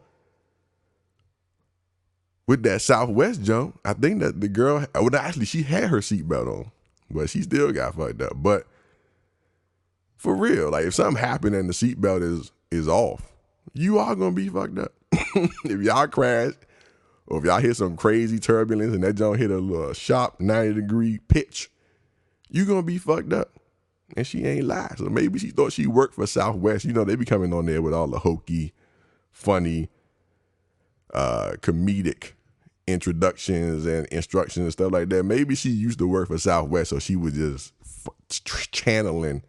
with that Southwest jump, I think that the girl, well, actually, she had her seatbelt on, but she still got fucked up. But for real, like if something happened and the seatbelt is off, you are gonna be fucked up. If y'all crash, or if y'all hit some crazy turbulence and that jump hit a little sharp 90-degree pitch, you gonna be fucked up. And she ain't lied. So maybe she thought she worked for Southwest. You know, they be coming on there with all the hokey, funny, comedic introductions and instructions and stuff like that. Maybe she used to work for Southwest, so she was just channeling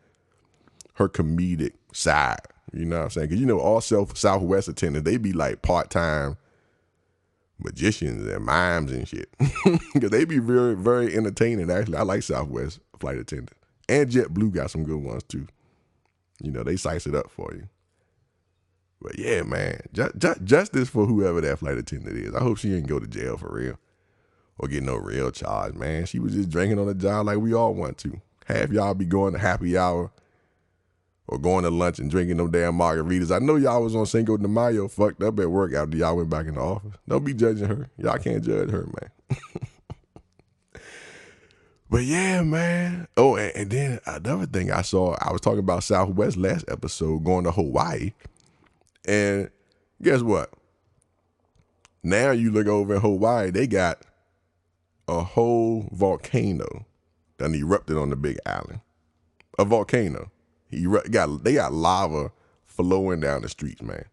her comedic side. You know what I'm saying? Because, you know, all Southwest attendants, they be like part-time magicians and mimes and shit. Because they be very, very entertaining, actually. I like Southwest flight attendants. And JetBlue got some good ones, too. You know, they size it up for you. But yeah, man, justice for whoever that flight attendant is. I hope she ain't go to jail for real or get no real charge, man. She was just drinking on the job like we all want to. Half y'all be going to happy hour or going to lunch and drinking them damn margaritas. I know y'all was on Cinco de Mayo fucked up at work after y'all went back in the office. Don't be judging her. Y'all can't judge her, man. But yeah, man. Oh, and then another thing I saw, I was talking about Southwest last episode, going to Hawaii. And guess what? Now you look over in Hawaii, they got a whole volcano that erupted on the big island. A volcano. They got lava flowing down the streets, man,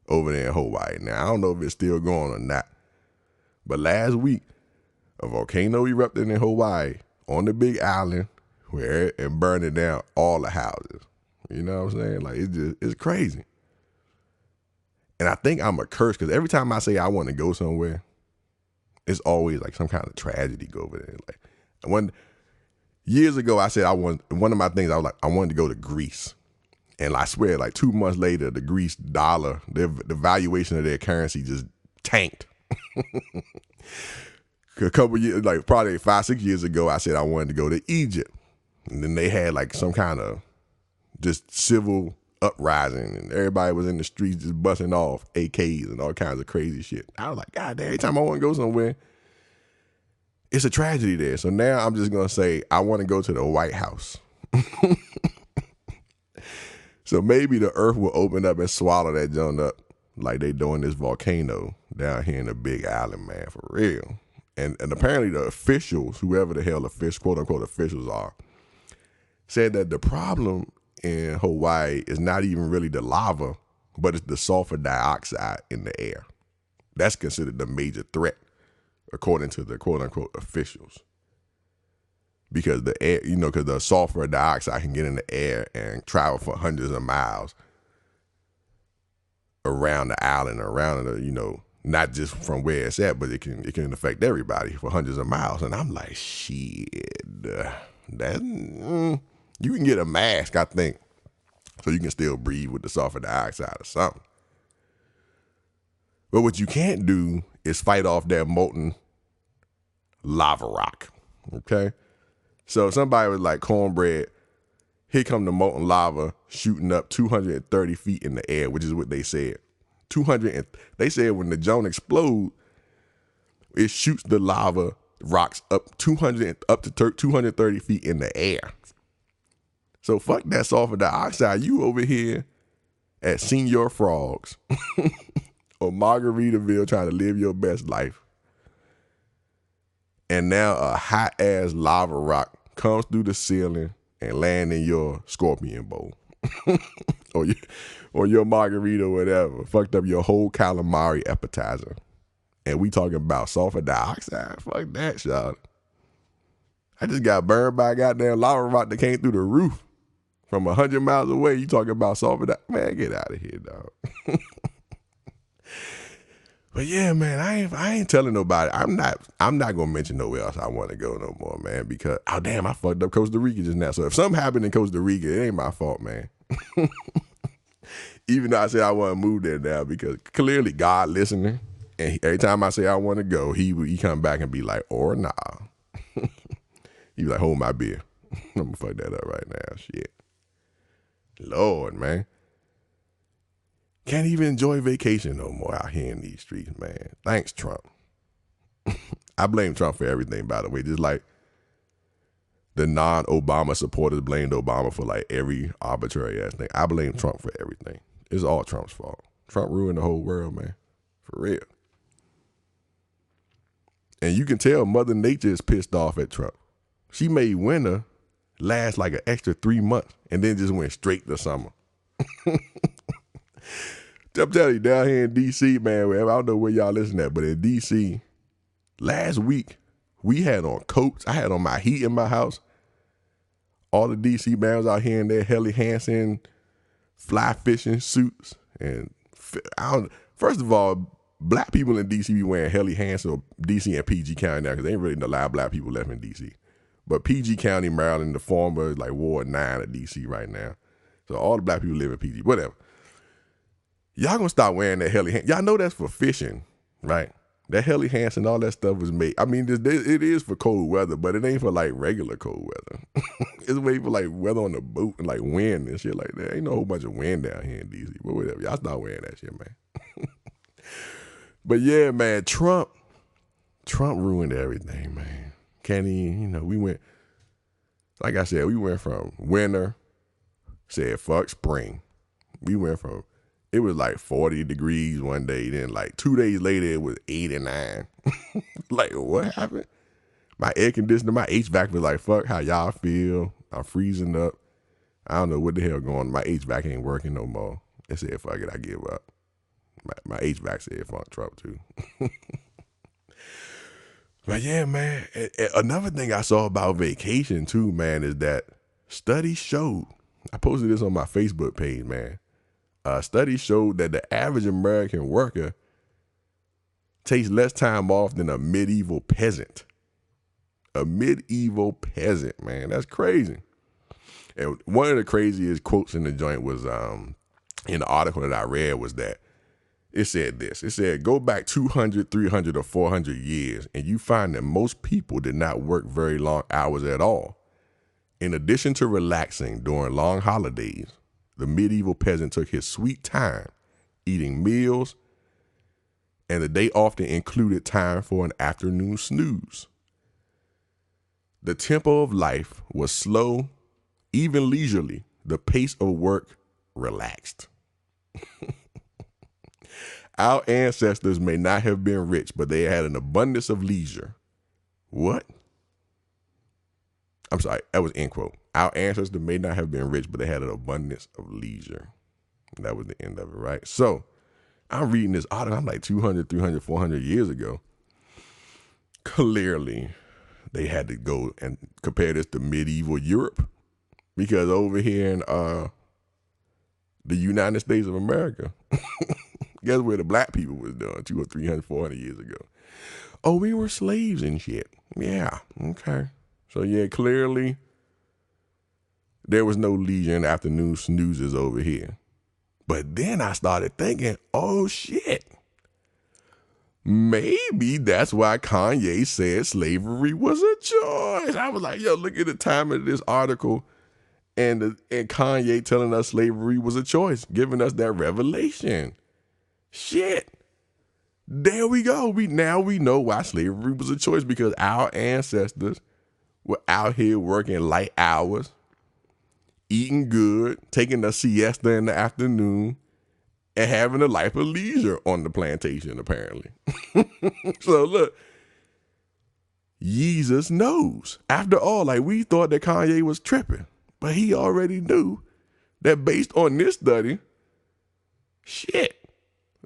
over there in Hawaii. Now, I don't know if it's still going or not. But last week, a volcano erupted in Hawaii on the big island and burning down all the houses. You know what I'm saying? Like, it's crazy. And I think I'm a curse because every time I say I want to go somewhere, it's always like some kind of tragedy go over there. Like years ago, I said one of my things, I was like, I wanted to go to Greece. And I swear, like 2 months later, the Greece dollar, the valuation of their currency just tanked. A couple years, like probably 5-6 years ago, I said I wanted to go to Egypt. And then they had like some kind of just civil uprising and everybody was in the streets just busting off AKs and all kinds of crazy shit. I was like, God damn, every time I want to go somewhere, it's a tragedy there. So now I'm just going to say I want to go to the White House. So maybe the earth will open up and swallow that junk up like they doing this volcano down here in the big island, man, for real. And apparently the officials, whoever the hell the quote unquote officials are, said that the problem in Hawaii is not even really the lava, but it's the sulfur dioxide in the air. That's considered the major threat, according to the quote unquote officials. Because the air, you know, because the sulfur dioxide can get in the air and travel for hundreds of miles around the island, around the, you know, not just from where it's at, but it can affect everybody for hundreds of miles. And I'm like, shit, you can get a mask, I think, so you can still breathe with the sulfur dioxide or something. But what you can't do is fight off that molten lava rock, okay? So somebody was like, cornbread, here come the molten lava shooting up 230 feet in the air, which is what they said. They said when the joint explodes, it shoots the lava rocks up 230 feet in the air. So fuck that sulfur dioxide. You over here at Senior Frogs or Margaritaville trying to live your best life. And now a hot ass lava rock comes through the ceiling and land in your scorpion bowl. or your margarita or whatever. Fucked up your whole calamari appetizer. And we talking about sulfur dioxide. Fuck that, y'all. I just got burned by a goddamn lava rock that came through the roof from 100 miles away. You talking about sulfur dioxide? Man, get out of here, dog. But yeah, man, I ain't telling nobody. I'm not gonna mention nowhere else I want to go no more, man. Because damn, I fucked up Costa Rica just now. So if something happened in Costa Rica, it ain't my fault, man. Even though I said I want to move there now, because clearly God listening, and every time I say I want to go, he come back and be like, or nah. He be like, hold my beer. I'm gonna fuck that up right now. Shit, Lord, man. Can't even enjoy vacation no more out here in these streets, man. Thanks, Trump. I blame Trump for everything, by the way. Just like the non-Obama supporters blamed Obama for like every arbitrary ass thing. I blame Trump for everything. It's all Trump's fault. Trump ruined the whole world, man. For real. And you can tell Mother Nature is pissed off at Trump. She made winter last like an extra 3 months and then just went straight to summer. I'm telling you, down here in D.C., man, I don't know where y'all listen at, but in D.C., last week, we had on coats. I had on my heat in my house. All the D.C. man was out here in their Helly Hansen fly fishing suits. And first of all, black people in D.C. be wearing Helly Hansen or D.C. and PG County now because there ain't really a lot of black people left in D.C. But PG County, Maryland, the former like Ward 9 of D.C. right now. So all the black people live in PG, whatever. Y'all gonna start wearing that Helly Hansen. Y'all know that's for fishing, right? That Helly Hansen, all that stuff was made. I mean, it is for cold weather, but it ain't for like regular cold weather. It's made for like weather on the boat and like wind and shit like that. Ain't no whole bunch of wind down here in DC, but whatever. Y'all start wearing that shit, man. But yeah, man, Trump ruined everything, man. Kenny, we went, like I said, we went from winter, said fuck spring. We went from, it was like 40 degrees one day. Then like 2 days later, it was 89. Like, what happened? My air conditioner, my HVAC was like, fuck how y'all feel. I'm freezing up. I don't know what the hell going on. My HVAC ain't working no more. They said, fuck it, I give up. My HVAC said, fuck Trump too. But yeah, man. Another thing I saw about vacation too, man, is that studies showed, I posted this on my Facebook page, man. Studies showed that the average American worker takes less time off than a medieval peasant. A medieval peasant, man. That's crazy. And one of the craziest quotes in the joint was, in the article that I read, was that it said this. It said, go back 200, 300, or 400 years, and you find that most people did not work very long hours at all. In addition to relaxing during long holidays, the medieval peasant took his sweet time eating meals, and the day often included time for an afternoon snooze. The tempo of life was slow, even leisurely. The pace of work relaxed. Our ancestors may not have been rich, but they had an abundance of leisure. What? I'm sorry, that was end quote. Our ancestors may not have been rich, but they had an abundance of leisure. And that was the end of it, right? So I'm reading this article. I'm like 200, 300, 400 years ago. Clearly, they had to go and compare this to medieval Europe, because over here in the United States of America, guess where the black people was doing 200, 300, 400 years ago? Oh, we were slaves and shit. Yeah, okay. So yeah, clearly there was no leisure and afternoon snoozes over here. But then I started thinking, oh shit, maybe that's why Kanye said slavery was a choice. I was like, yo, look at the time of this article, and Kanye telling us slavery was a choice, giving us that revelation. Shit. There we go. Now we know why slavery was a choice, because our ancestors were out here working light hours, eating good, taking a siesta in the afternoon, and having a life of leisure on the plantation, apparently. So look, Jesus knows. After all, like, we thought that Kanye was tripping, but he already knew that based on this study, shit,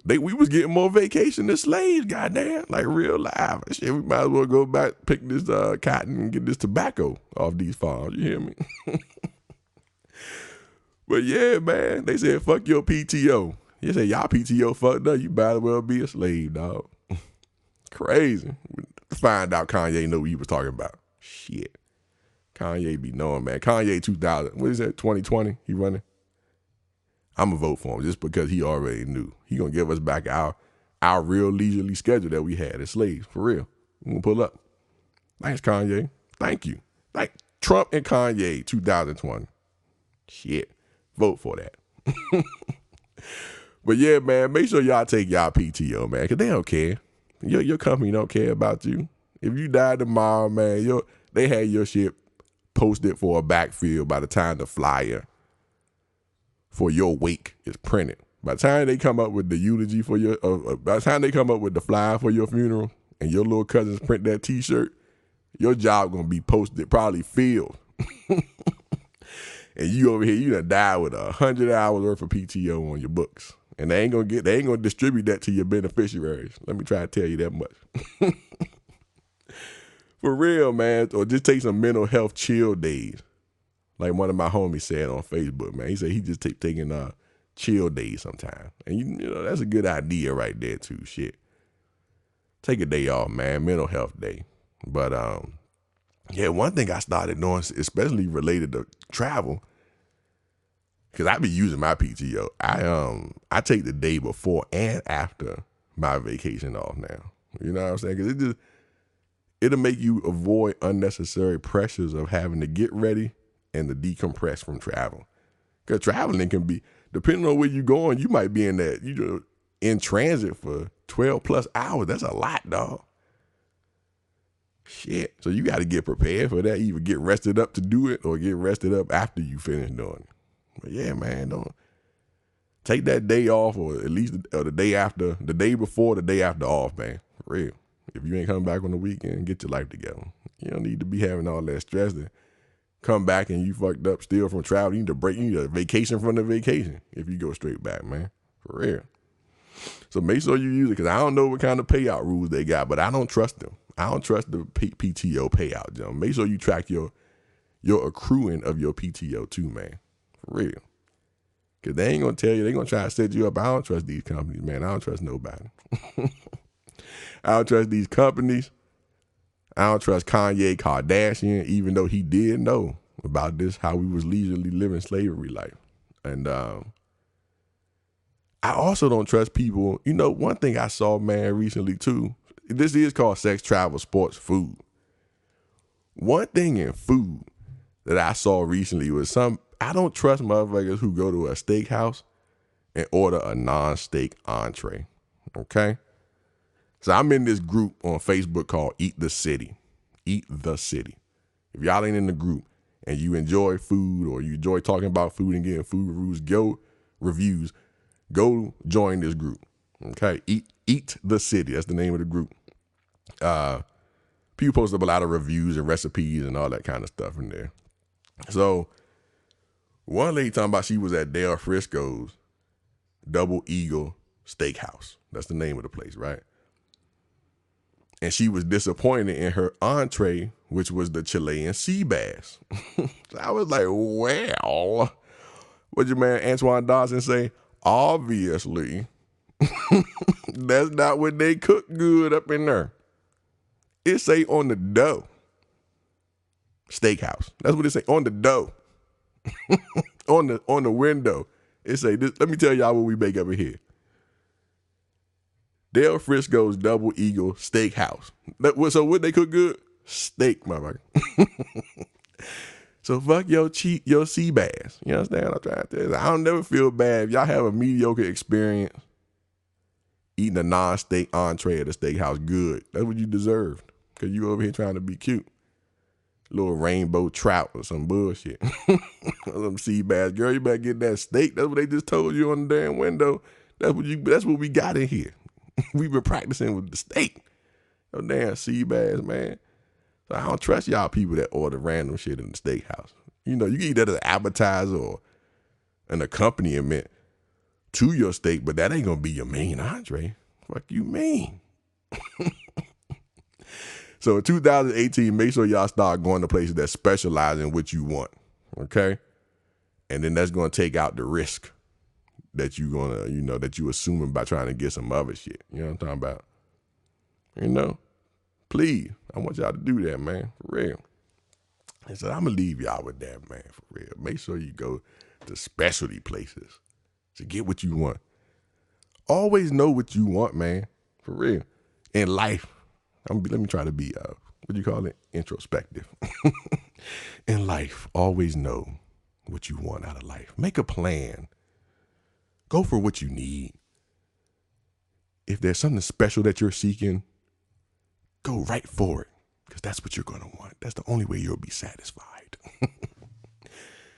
we was getting more vacation than slaves, goddamn, like real life. Shit, we might as well go back, pick this cotton and get this tobacco off these farms. You hear me? But yeah, man, they said, fuck your PTO. You say, y'all PTO fucked up, you might as well be a slave, dog. Crazy. Find out Kanye knew what he was talking about. Shit. Kanye be knowing, man. Kanye 2000, what is that, 2020 he running? I'm going to vote for him just because he already knew. He going to give us back our real leisurely schedule that we had as slaves, for real. We're going to pull up. Thanks, Kanye. Thank you. Like Trump and Kanye 2020. Shit. Vote for that. But yeah, man, make sure y'all take y'all PTO, man, because they don't care. Your company don't care about you. If you die tomorrow, man, they had your shit posted for a backfield by the time the flyer for your wake is printed. By the time they come up with the eulogy for your, by the time they come up with the flyer for your funeral and your little cousins print that T-shirt, your job gonna be posted, probably filled. And you over here, you done died with 100 hours worth of PTO on your books. And they ain't gonna distribute that to your beneficiaries. Let me try to tell you that much. For real, man. Or just take some mental health chill days. Like one of my homies said on Facebook, man. He said he just taking chill days sometime. And you know, that's a good idea right there too. Shit. Take a day off, man. Mental health day. But yeah, one thing I started doing, especially related to travel, because I be using my PTO. I take the day before and after my vacation off now. You know what I'm saying? Because it'll make you avoid unnecessary pressures of having to get ready and to decompress from travel. Because traveling can be, depending on where you're going, you might be in that, you know, in transit for 12 plus hours. That's a lot, dog. Shit. So you got to get prepared for that. Either get rested up to do it or get rested up after you finish doing it. But yeah, man, don't take that day off, or at least the day after, the day before, the day after off, man. For real. If you ain't coming back on the weekend, get your life together. You don't need to be having all that stress to come back and you fucked up still from travel. You need a break. You need a vacation from the vacation if you go straight back, man. For real. So make sure you use it, because I don't know what kind of payout rules they got, but I don't trust them. I don't trust the PTO payout, Joe. Make sure you track your accruing of your PTO too, man. For real. Because they ain't going to tell you. They're going to try to set you up. I don't trust these companies, man. I don't trust nobody. I don't trust these companies. I don't trust Kanye Kardashian, even though he did know about this, how we was leisurely living slavery life. And I also don't trust people. You know, one thing I saw, man, recently too, this is called sex, travel, sports, food. One thing in food that I saw recently was I don't trust motherfuckers who go to a steakhouse and order a non-steak entree, okay? So I'm in this group on Facebook called Eat the City. Eat the City. If y'all ain't in the group and you enjoy food, or you enjoy talking about food and getting food reviews, go join this group, okay? Eat the City. That's the name of the group. People post up a lot of reviews and recipes and all that kind of stuff in there. So one lady talking about she was at Del Frisco's Double Eagle Steakhouse. That's the name of the place, right? And she was disappointed in her entree, which was the Chilean sea bass. So I was like, well, what'd your man Antoine Dawson say? Obviously, that's not what they cook good up in there. It say on the dough. Steakhouse. That's what it say, on the dough. on the window. It say this. Let me tell y'all what we make over here. Del Frisco's Double Eagle Steakhouse. So what they cook good? Steak, motherfucker. So fuck your sea bass. You understand what I'm trying to tell you? I don't never feel bad if y'all have a mediocre experience eating a non-steak entree at a steakhouse good. That's what you deserve. Because you over here trying to be cute. Little rainbow trout or some bullshit. Some sea bass. Girl, you better get that steak. That's what they just told you on the damn window. That's what we got in here. We've been practicing with the steak. No damn sea bass, man. So I don't trust y'all people that order random shit in the steakhouse. You know, you can eat that as an appetizer or an accompaniment to your steak, but that ain't gonna be your main entree. Fuck you mean? So in 2018, make sure y'all start going to places that specialize in what you want, okay? And then that's gonna take out the risk that you gonna, you know, that you assuming by trying to get some other shit. You know what I'm talking about? You know, please, I want y'all to do that, man, for real. And so I'm gonna leave y'all with that, man, for real. Make sure you go to specialty places to get what you want. Always know what you want, man, for real. In life, let me try to be, what do you call it? Introspective. In life, always know what you want out of life. Make a plan. Go for what you need. If there's something special that you're seeking, go right for it, because that's what you're going to want. That's the only way you'll be satisfied.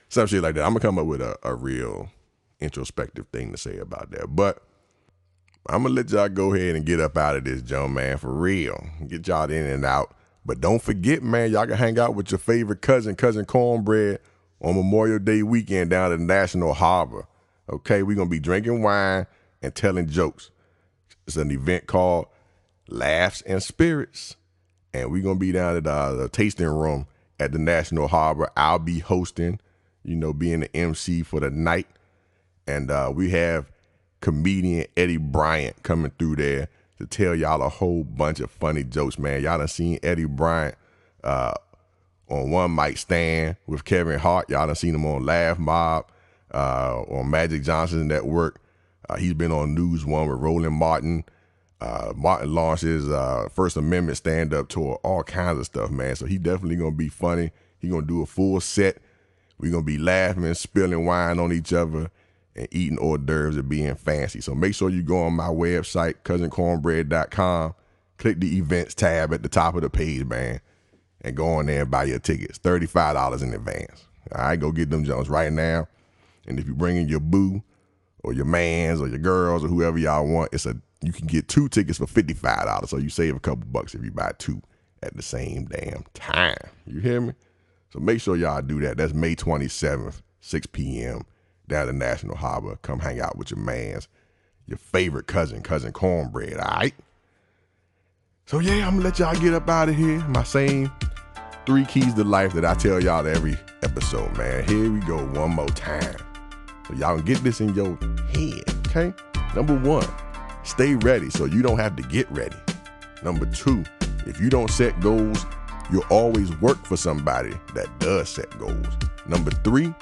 Some shit like that. I'm going to come up with a real introspective thing to say about that. But I'm going to let y'all go ahead and get up out of this, Joe, man, for real. Get y'all in and out. But don't forget, man, y'all can hang out with your favorite cousin Cornbread, on Memorial Day weekend down at the National Harbor. Okay, we're going to be drinking wine and telling jokes. It's an event called Laughs and Spirits. And we're going to be down at the tasting room at the National Harbor. I'll be hosting, you know, being the MC for the night. And we have comedian Eddie Bryant coming through there to tell y'all a whole bunch of funny jokes, man. Y'all done seen Eddie Bryant on One Mic Stand with Kevin Hart. Y'all done seen him on Laugh Mob, on Magic Johnson's network. He's been on News One with Roland Martin. Martin launched his First Amendment stand-up tour, all kinds of stuff, man. So he definitely going to be funny. He going to do a full set. We're going to be laughing and spilling wine on each other and eating hors d'oeuvres and being fancy. So make sure you go on my website, cousincornbread.com, click the events tab at the top of the page, man, and go on there and buy your tickets. $35 in advance. All right, go get them Jones right now. And if you bring in your boo or your mans or your girls or whoever y'all want, you can get 2 tickets for $55. So you save a couple bucks if you buy 2 at the same damn time. You hear me? So make sure y'all do that. That's May 27th, 6 p.m. down at the National Harbor. Come hang out with your mans, your favorite cousin Cornbread, all right? So yeah, I'm gonna let y'all get up out of here. My same 3 keys to life that I tell y'all every episode, man. Here we go one more time. So y'all can get this in your head, okay? Number 1, stay ready so you don't have to get ready. Number 2, if you don't set goals, you'll always work for somebody that does set goals. Number 3,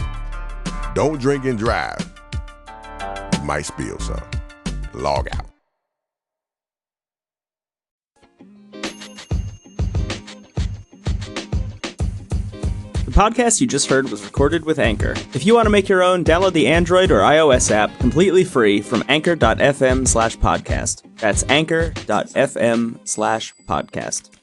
don't drink and drive. You might spill some. Log out. The podcast you just heard was recorded with Anchor. If you want to make your own, download the Android or iOS app completely free from anchor.fm/podcast. That's anchor.fm/podcast.